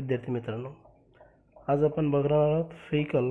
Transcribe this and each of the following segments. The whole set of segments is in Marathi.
विद्यार्थी मित्रांनो, आज आपण बघणार आहोत vehicle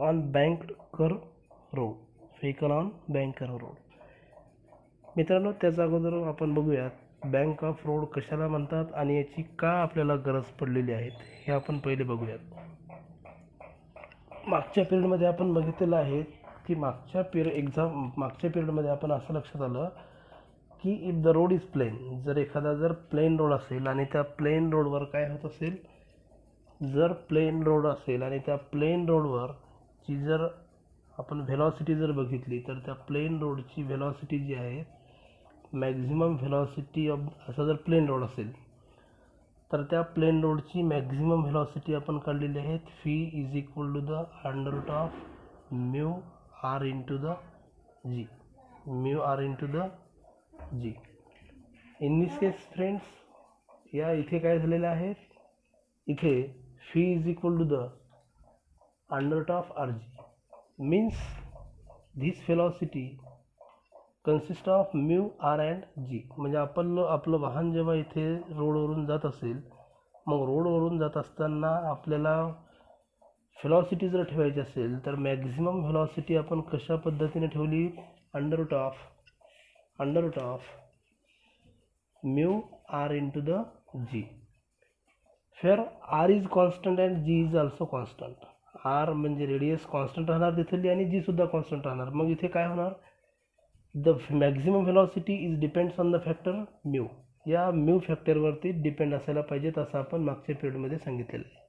on banked curve road. Vehicle on bank curve road. मित्रांनो, त्याच्या अगोदर आपण बघूयात बँक ऑफ रोड कशाला म्हणतात आणि याची का आपल्याला गरज पडलेली आहे हे आपण पहिले बघूयात. मागच्या पिरियडमध्ये आपण बघितलेलं आहे की मागच्या पिरियडमध्ये आपण असं लक्षात आलं की if the road is plane, जर प्लेन रोड असेल आणि त्या प्लेन रोडवर काय होत असेल, जर प्लेन रोड असेल आणि त्या प्लेन रोडवरची जर आपण व्हेलॉसिटी जर बघितली तर त्या प्लेन रोडची व्हेलॉसिटी जी आहे, मॅक्झिमम व्हेलॉसिटी ऑफ, असा जर प्लेन रोड असेल तर त्या प्लेन रोडची मॅक्झिमम व्हेलॉसिटी आपण काढलेली आहे phi is equal to the under root of mu R into the G. Mu R into the G. In this case friends, या इथे काय झालेलं आहे, इथे phi is equal to the under root of R G. Means this velocity consist of mu R and G. म्हणजे आपलं वाहन जेव्हा इथे रोडवरून जात असेल, मग रोडवरून जात असताना आपल्याला व्हेलॉसिटी जर ठेवायची असेल तर मॅक्झिमम व्हेलॉसिटी आपण कशा पद्धतीने ठेवली, under root of mu R into the G. Fair R is constant and G is also constant. R म्हणजे रेडियस कॉन्स्टंट राहणार तिथली आणि जी सुद्धा कॉन्स्टंट राहणार. मग इथे काय होणार, the maximum velocity is depends on the factor mu. या म्यू फॅक्टरवरती डिपेंड असायला पाहिजेत असं आपण मागच्या पिरियडमध्ये सांगितलेलं आहे.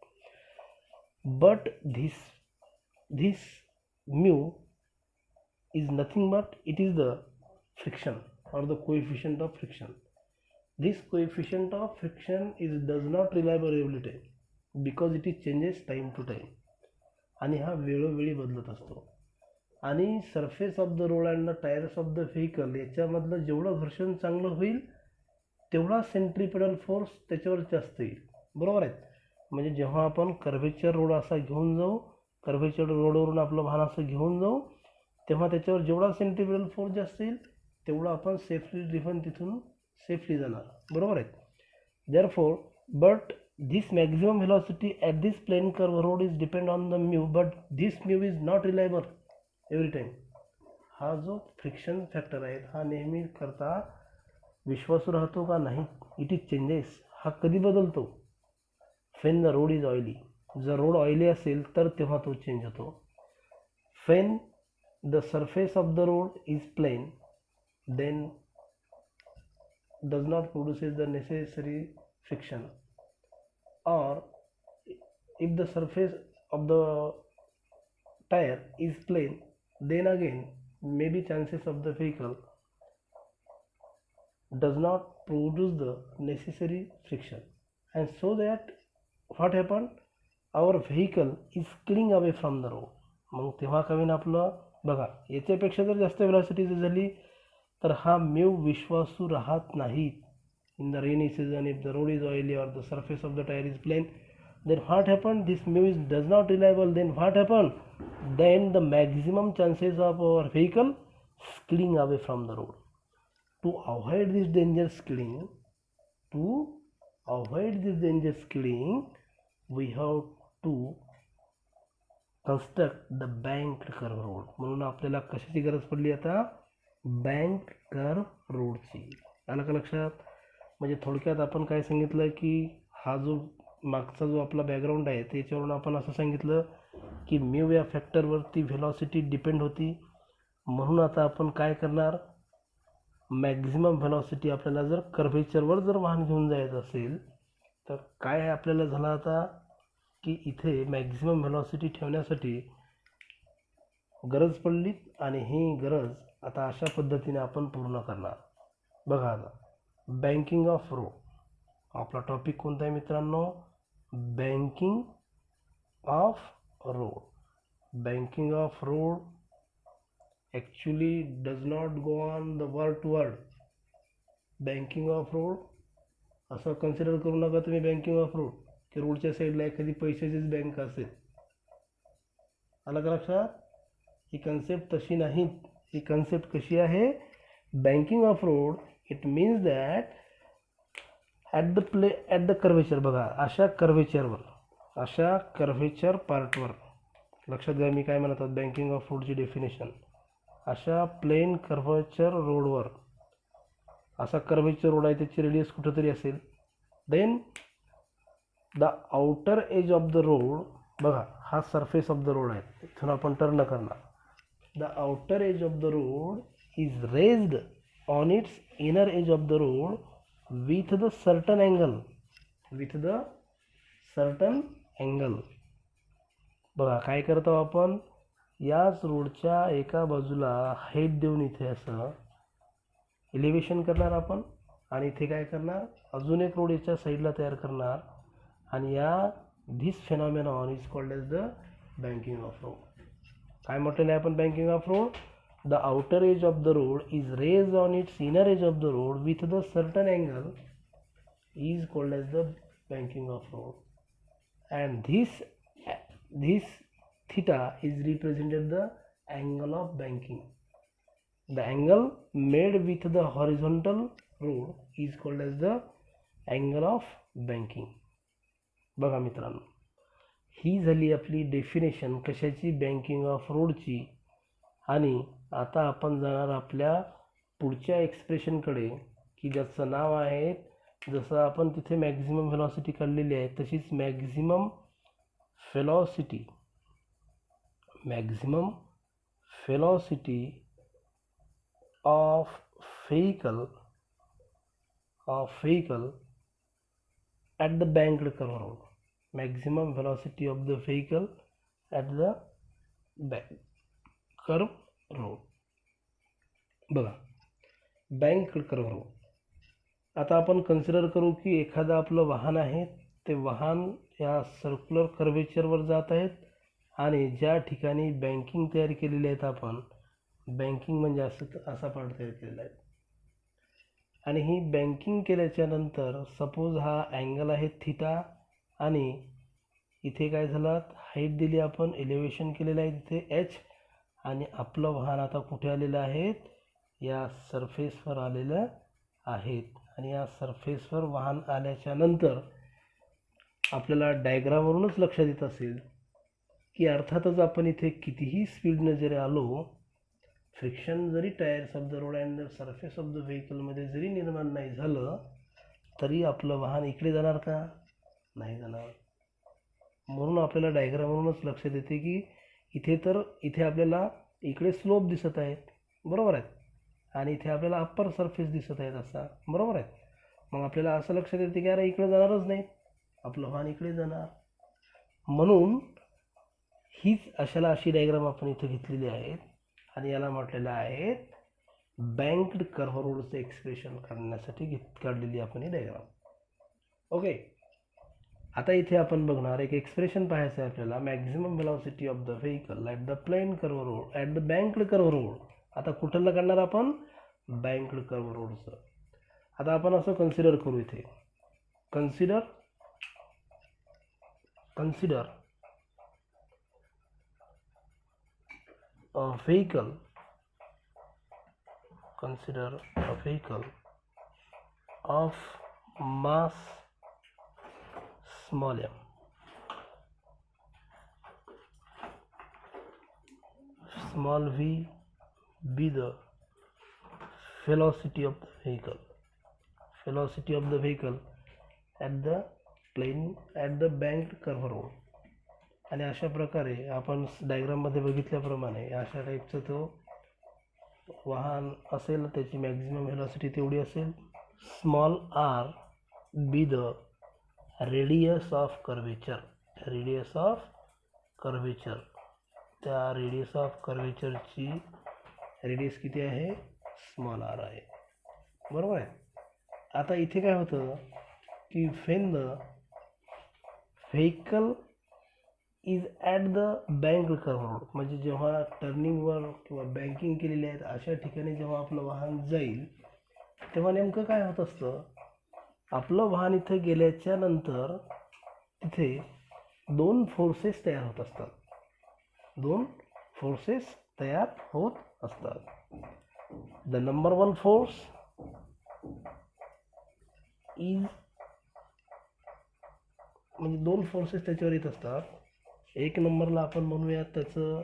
But this mu is nothing but it is the friction or the coefficient of friction. This coefficient of friction does not reliable every time because it is changes time to time. आणि हा वेळोवेळी बदलत असतो. आणि surface of the road and the tyres of the vehicle याच्यामधलं जेवढं घर्षण चांगलं होईल तेवढा सेंट्रिपेडल फोर्स त्याच्यावर जास्त येईल. बरोबर आहे. म्हणजे जेव्हा आपण कर्व्हेचर रोड असा घेऊन जाऊ, कर्व्हेचर रोडवरून आपलं वाहन असं घेऊन जाऊ, तेव्हा त्याच्यावर जेवढा सेंट्रिपेडल फोर्स जास्त येईल तेवढा आपण सेफली ड्रिव्हन तिथून सेफली जाणार. बरोबर आहे. Therefore but this maximum velocity at this plane curve road is depend on the mu, but this mu is not reliable every time. हा जो फ्रिक्शन फॅक्टर आहे हा नेहमी करता विश्वासू राहतो का नाही, इट इज चेंजेस. हा कधी बदलतो, Wien the road is oily. जर रोड ऑइली असेल तर तेव्हा तो चेंज होतो. Wien the surface of the road is plain, then does not produces the necessary friction. Or if the surface of the tire is plain, then again maybe chances of the vehicle does not produce the necessary friction, and so that what happened, our vehicle is skidding away from the road. मग तेव्हा कमी ना आपलं बघा, याच्यापेक्षा जर जास्त व्हेलॉसिटी झाली तर हा म्यू विश्वासू राहत नाही. In the rainy season if the road is oily or the surface of the tyre is plain, then what happen, this mu is does not reliable. Then what happen, then the maximum chances of our vehicle skidding away from the road. To avoid this danger skidding we have to construct the bank curve road. म्हणून आपल्याला कशाची गरज पडली आता, बँक कर्व रोडची. आलं का लक्षात. म्हणजे थोडक्यात आपण काय सांगितलं की हा जो मागचा जो आपला बॅकग्राऊंड आहे त्याच्यावरून आपण असं सांगितलं की म्यू या फॅक्टरवरती व्हेलॉसिटी डिपेंड होती. म्हणून आता आपण काय करणार, मॅक्झिमम व्हेलॉसिटी आपल्याला जर कर्व्हेचरवर जर वाहन घेऊन जायचं असेल तर काय आपल्याला झालं आता की इथे मॅक्झिमम व्हेलॉसिटी ठेवण्यासाठी गरज पडली आणि ही गरज आता अशा पद्धतीने आपण पूर्ण करणार. बघा आता, बँकिंग ऑफ रोड. आपला टॉपिक कोणता आहे मित्रांनो, banking of road. Banking of road actually does not go on the word to word. Banking of road असं कन्सिडर करू नका तुम्ही बँकिंग ऑफ रोड की रोडच्या साईडला एखादी पैशाचीच बँक असेल. आलं का लक्षात. ही कन्सेप्ट तशी नाही. ही कन्सेप्ट कशी आहे, banking of road, it means that at the curvature. बघा अशा कर्व्हेचर पार्टवर लक्षात घ्या मी काय म्हणत आहोत. बँकिंग ऑफ रोडची डेफिनेशन. अशा प्लेन कर्व्हेचर रोडवर, असा कर्व्हेचर रोड आहे त्याची रेडियस कुठंतरी असेल. Then the outer edge of the road. बघा हा सरफेस ऑफ द रोड आहे, इथून आपण टर्न करणार. The outer edge of the road is raised on its inner edge of the road with the certain angle. बघा काय करतो आपण, याच रोडच्या एका बाजूला हाईट देऊन इथे असं एलिव्हेशन करणार आपण, आणि इथे काय करणार, अजून एक रोड याच्या साईडला तयार करणार. आणि या this phenomenon is called as the banking of road. काय म्हटलेलं आहे आपण banking of road. The outer edge of the road is raise on its inner edge of the road with the certain angle is called as the banking of road. And this theta is represented the angle of banking. The angle made with the horizontal road is called as the angle of banking. बघा मित्रांनो, ही झाली आपली डेफिनेशन कशाची, बँकिंग ऑफ रोडची. आणि आता आपण जाणार आपल्या पुढच्या एक्सप्रेशनकडे की ज्याचं नाव आहे, जसं आपण तिथे मॅक्झिमम व्हेलॉसिटी काढलेली आहे तशीच maximum velocity of vehicle at the banked curve road. Maximum velocity of the vehicle at the curve road. बघा banked curve road. आता आपण कन्सिडर करू की एखादं आपलं वाहन आहे, ते वाहन या सर्क्युलर कर्वेचरवर जात आहेत आणि ज्या ठिकाणी बँकिंग तयार केलेली आहेत आपण, बँकिंग म्हणजे असा पार्ट तयार केलेला आहे. आणि ही बँकिंग केल्याच्या नंतर सपोज हा अँगल आहे थिटा, आणि इथे काय झालं, हाईट दिली आपण, एलिव्हेशन केलेलं आहे तिथे एच, आणि आपलं वाहन आता कुठे आलेलं आहे, या सरफेसवर आलेलं आहेत. आणि या सरफेसवर वाहन आल्याच्या नंतर आपल्याला डायग्रामवरूनच लक्षात येत असेल की अर्थातच आपण इथे कितीही स्पीडनं जरी आलो, फ्रिक्शन जरी tyres of the road and the surface of the व्हेकलमध्ये जरी निर्माण नाही झालं तरी आपलं वाहन इकडे जाणार का, नाही जाणार. म्हणून आपल्याला डायग्रामवरूनच लक्षात येते की इथे आपल्याला इकडे स्लोप दिसत आहेत, बरोबर आहेत, आणि इथे आपल्याला अप्पर सरफेस दिसत आहेत असा, बरोबर आहे. मग आपल्याला असं लक्षात येते की अरे इकडे जाणारच नाही, आपलं वाहन इकडे जाणार. म्हणून हीच अशी डायग्राम आपण इथे घेतलेली आहे आणि याला म्हटलेलं आहे बँक्ड कर्व्ह रोडचं एक्सप्रेशन काढण्यासाठी काढलेली आपण ही डायग्राम. ओके, आता इथे आपण बघणार एक एक्सप्रेशन पाहायचं आहे आपल्याला, maximum velocity of the vehicle at the plain curve road at the banked curve road. आता कुठलं काढणार आपण, बँक्ड कर्व्ह रोडचं. आता आपण असं कन्सिडर करू, इथे consider a vehicle of mass small m, small v be the velocity of the vehicle at the banked curve road. आणि अशा प्रकारे आपण डायग्राममध्ये बघितल्याप्रमाणे अशा टाईपचं तो वाहन असेल, त्याची मॅक्झिमम व्हेलॉसिटी तेवढी असेल. Small R be the radius of curvature. त्या रेडियस ऑफ कर्वेचरची रेडियस किती आहे, स्मॉल आर आहे, बरोबर आहे. आता इथे काय होतं की when the vehicle is at the banked curve road, म्हणजे जेव्हा टर्निंगवर किंवा बँकिंग केलेली आहेत अशा ठिकाणी जेव्हा आपलं वाहन जाईल तेव्हा नेमकं काय होत असतं, आपलं वाहन इथे गेल्याच्या नंतर तिथे दोन फोर्सेस तयार होत असतात. The number one force is म्हणजे दोन फोर्सेस त्याच्यावर येत असतात. एक नंबरला आपण म्हणूया त्याचं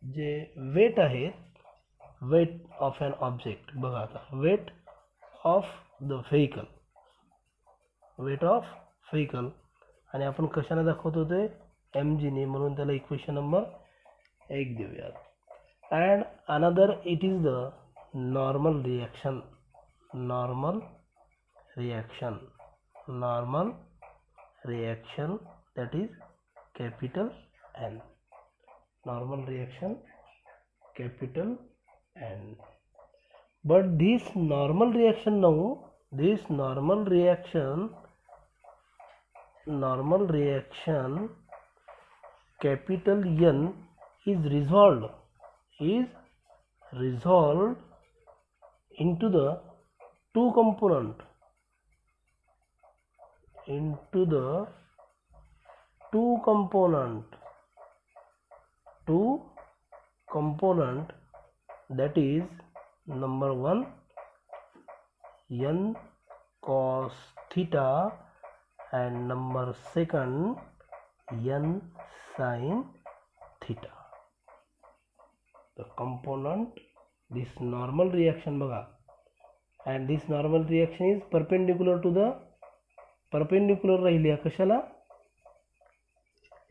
जे वेट आहे, वेट ऑफ ॲन ऑब्जेक्ट. बघा आता, weight of the vehicle, weight of vehicle, आणि आपण कशाने दाखवतो ते mgने, म्हणून त्याला इक्वेशन नंबर 1 देऊयात. And another it is the normal reaction, normal reaction, normal reaction, that is capital N, normal reaction, capital N. But this normal reaction now, this normal reaction capital N is resolved into the two component, that is number 1 n cos theta and number 2 n sin theta. The component, this normal reaction बघा, and this normal reaction is perpendicular to the, perpendicular राहिली आहे कशाला,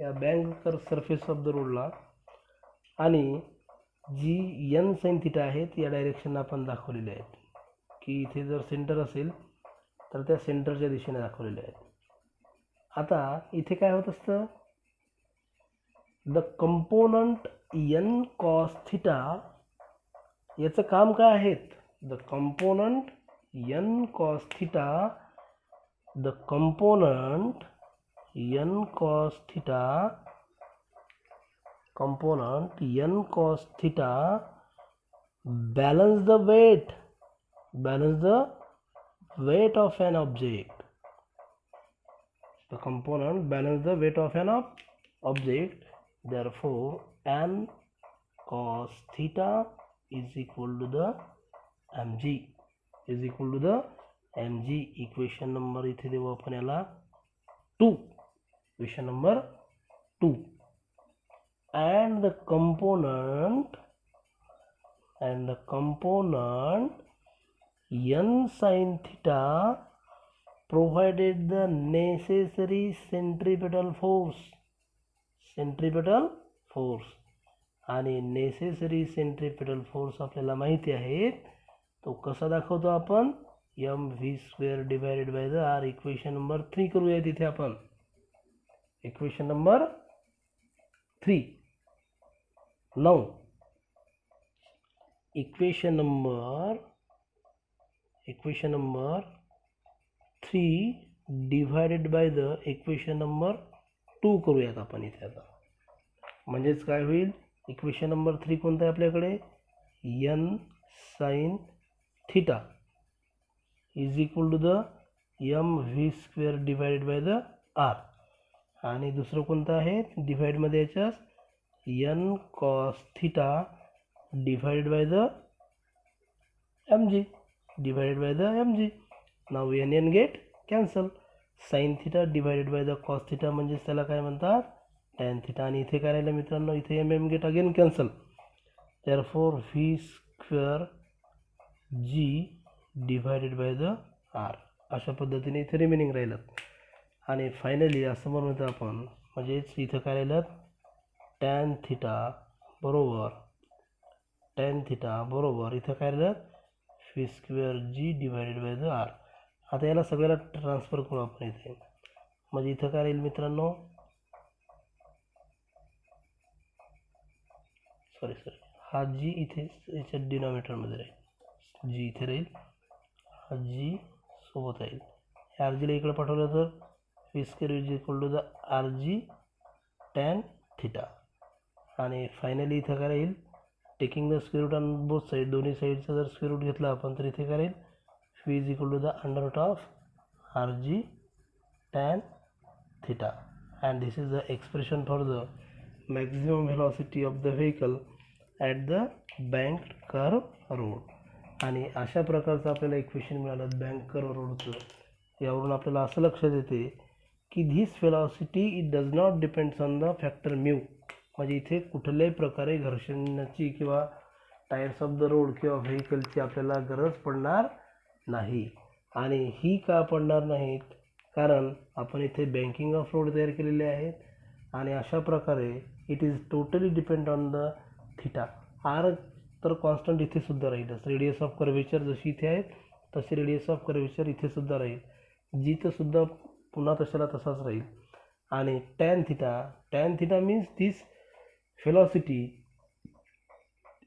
या बँक सरफेस ऑफ द रोडला, आणि जी एन साइन थिटा आहेत या डायरेक्शन आपण दाखवलेले आहेत की इथे जर सेंटर असेल तर त्या सेंटरच्या दिशेने दाखवलेले आहेत. आता इथे काय होत असतं, the component N cos theta, याचं काम काय आहेत, the component N cos theta, the component n cos theta, component n cos theta balance the weight of an object. The component balance the weight of an object. Therefore n cos theta is equal to the mg, is equal to the mg. Equation number इथे देऊ आपण याला 2, equation number 2. And the component n sin theta provided the necessary centripetal force, आणि नेसेसरी सेंट्रिपेटल फोर्स आपल्याला माहिती आहे, तो कसा दाखवतो आपण, mv² divided by the r. Equation number 3 करूया तिथे आपण, equation number 3. Now equation number 3 divided by the equation number 2 करूयात आपण इथे आता. म्हणजेच काय होईल, इक्वेशन नंबर 3 कोणतं आहे आपल्याकडे, n sin theta is equal to the mv² divided by the r, आणि दुसरं कोणतं आहे डिवाइडमध्ये याच्यास n cos theta divided by the mg, divided by the mg. Now n get cancel, sin theta divided by the cos theta म्हणजेच त्याला काय म्हणतात tan theta, आणि इथे काय राहिलं मित्रांनो, इथे mm get again cancel. therefore v² g divided by the r, अशा पद्धतीने इथे रिमेनिंग राहिलं. आणि फायनली असं म्हणतो आपण, म्हणजेच इथं काय राहिलं, tan theta बरोबर इथं काय राहिलं v² g divided by the r. आता याला सगळ्याला ट्रान्सफर करू आपण इथे, म्हणजे इथं काय राहील मित्रांनो, सॉरी हा जी इथे याच्या डिनॉमिनेटरमध्ये राहील, जी इथे राहील, हा जी सोबत राहील. ह्या आर जीला इकडे पाठवलं तर v² is equal to the R G tan theta. आणि फायनली इथं काय राहील, taking the square root on both side, दोन्ही साईडचा जर स्क्वेअर रूट घेतला आपण तर इथे काय राहील, v is equal to the under root of R G tan theta. And this is the expression for the maximum velocity of the vehicle at the banked curve road. आणि अशा प्रकारचं आपल्याला इक्वेशन मिळालं बँक कर्व रोडचं. यावरून आपल्याला असं लक्षात येते की this velocity it does not depends on the factor mu. म्हणजे इथे कुठल्याही प्रकारे घर्षणाची किंवा टायर्स ऑफ द रोड किंवा व्हेकलची आपल्याला गरज पडणार नाही. आणि ही का पडणार नाहीत, कारण आपण इथे बँकिंग ऑफ रोड तयार केलेले आहेत आणि अशा प्रकारे it is totally depend on the theta. R तर कॉन्स्टंट इथे सुद्धा राहीलच. रेडियस ऑफ कर्वेचर जशी इथे आहेत तशी रेडियस ऑफ कर्वेचर इथे सुद्धा राहील. जी तर सुद्धा पुन्हा तशाला तसाच राहील. आणि tan theta means this velocity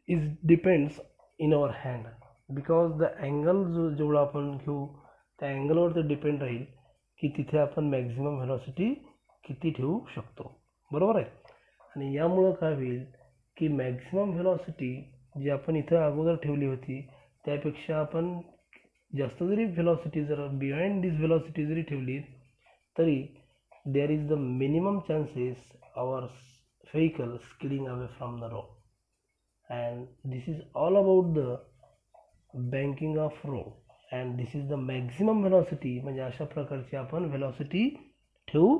is depends in our hand because the angle जेवढा आपण घेऊ त्या अँगलवर ते डिपेंड राहील की तिथे आपण मॅक्झिमम व्हेलॉसिटी किती ठेवू शकतो. बरोबर आहे. आणि यामुळं काय होईल की मॅक्झिमम व्हेलॉसिटी जी आपण इथं अगोदर ठेवली होती त्यापेक्षा आपण जास्त जरी व्हेलॉसिटी जर बिहाइंड दिस व्हेलॉसिटी जरी ठेवली तरी there is the minimum chances our vehicle skidding away from the road. And this is all about the banking of road, and this is the maximum velocity. म्हणजे अशा प्रकारची आपण velocity ठेवू